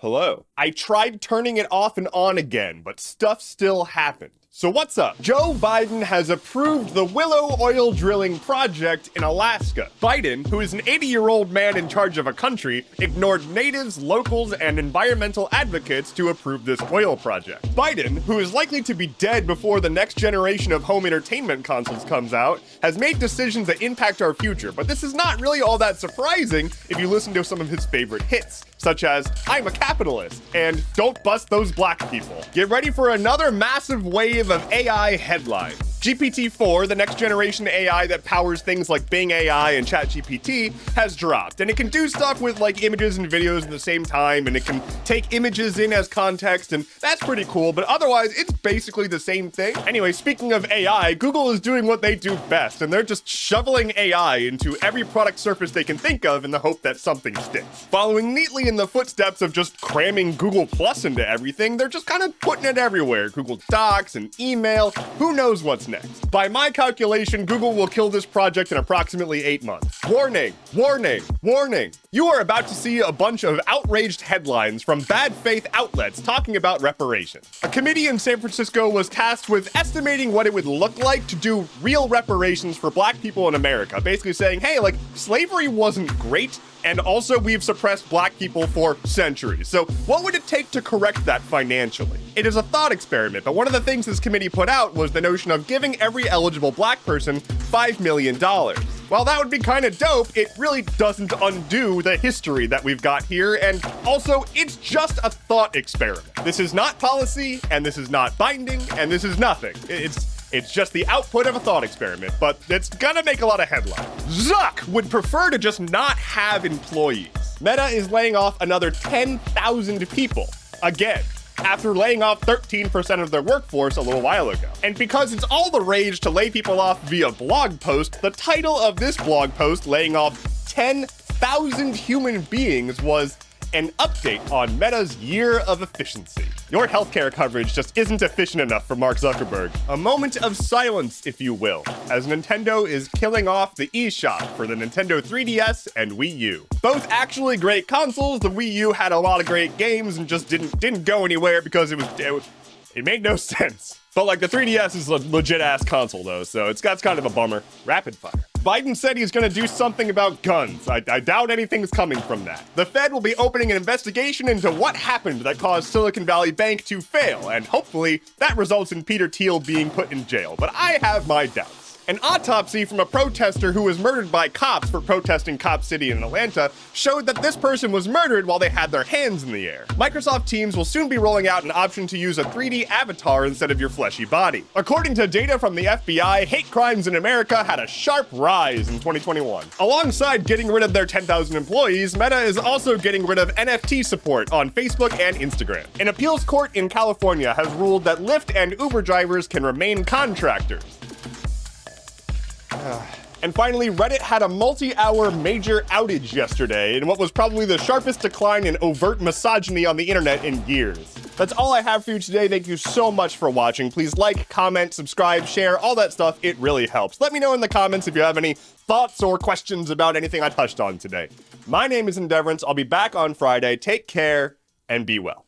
Hello. I tried turning it off and on again, but stuff still happened. So what's up? Joe Biden has approved the Willow oil drilling project in Alaska. Biden, who is an 80-year-old man in charge of a country, ignored natives, locals, and environmental advocates to approve this oil project. Biden, who is likely to be dead before the next generation of home entertainment consoles comes out, has made decisions that impact our future, but this is not really all that surprising if you listen to some of his favorite hits, such as I'm a Capitalist and Don't Bust Those Black People. Get ready for another massive wave of AI headlines. GPT-4, the next generation AI that powers things like Bing AI and ChatGPT, has dropped, and it can do stuff with like images and videos at the same time, and it can take images in as context, and that's pretty cool, but otherwise it's basically the same thing. Anyway, speaking of AI, Google is doing what they do best, and they're just shoveling AI into every product surface they can think of in the hope that something sticks. Following neatly in the footsteps of just cramming Google Plus into everything, they're just kind of putting it everywhere. Google Docs and email, who knows what's next. By my calculation, Google will kill this project in approximately 8 months. Warning, warning, warning. You are about to see a bunch of outraged headlines from bad faith outlets talking about reparations. A committee in San Francisco was tasked with estimating what it would look like to do real reparations for black people in America, basically saying, hey, like, slavery wasn't great, and also we've suppressed black people for centuries. So what would it take to correct that financially? It is a thought experiment, but one of the things this committee put out was the notion of giving every eligible black person $5 million. While that would be kind of dope, it really doesn't undo the history that we've got here, and also, it's just a thought experiment. This is not policy, and this is not binding, and this is nothing. It's just the output of a thought experiment, but it's gonna make a lot of headlines. Zuck would prefer to just not have employees. Meta is laying off another 10,000 people, again, after laying off 13% of their workforce a little while ago. And because it's all the rage to lay people off via blog post, the title of this blog post, laying off 10,000 human beings, was an update on Meta's year of efficiency. Your healthcare coverage just isn't efficient enough for Mark Zuckerberg. A moment of silence, if you will, as Nintendo is killing off the eShop for the Nintendo 3DS and Wii U. Both actually great consoles. The Wii U had a lot of great games and just didn't go anywhere because it made no sense. But like the 3DS is a legit ass console though, so that's kind of a bummer. Rapid fire. Biden said he's gonna do something about guns. I doubt anything's coming from that. The Fed will be opening an investigation into what happened that caused Silicon Valley Bank to fail, and hopefully that results in Peter Thiel being put in jail, but I have my doubts. An autopsy from a protester who was murdered by cops for protesting Cop City in Atlanta showed that this person was murdered while they had their hands in the air. Microsoft Teams will soon be rolling out an option to use a 3D avatar instead of your fleshy body. According to data from the FBI, hate crimes in America had a sharp rise in 2021. Alongside getting rid of their 10,000 employees, Meta is also getting rid of NFT support on Facebook and Instagram. An appeals court in California has ruled that Lyft and Uber drivers can remain contractors. And finally, Reddit had a multi-hour major outage yesterday in what was probably the sharpest decline in overt misogyny on the internet in years. That's all I have for you today. Thank you so much for watching. Please like, comment, subscribe, share, all that stuff. It really helps. Let me know in the comments if you have any thoughts or questions about anything I touched on today. My name is Endeavorance. I'll be back on Friday. Take care and be well.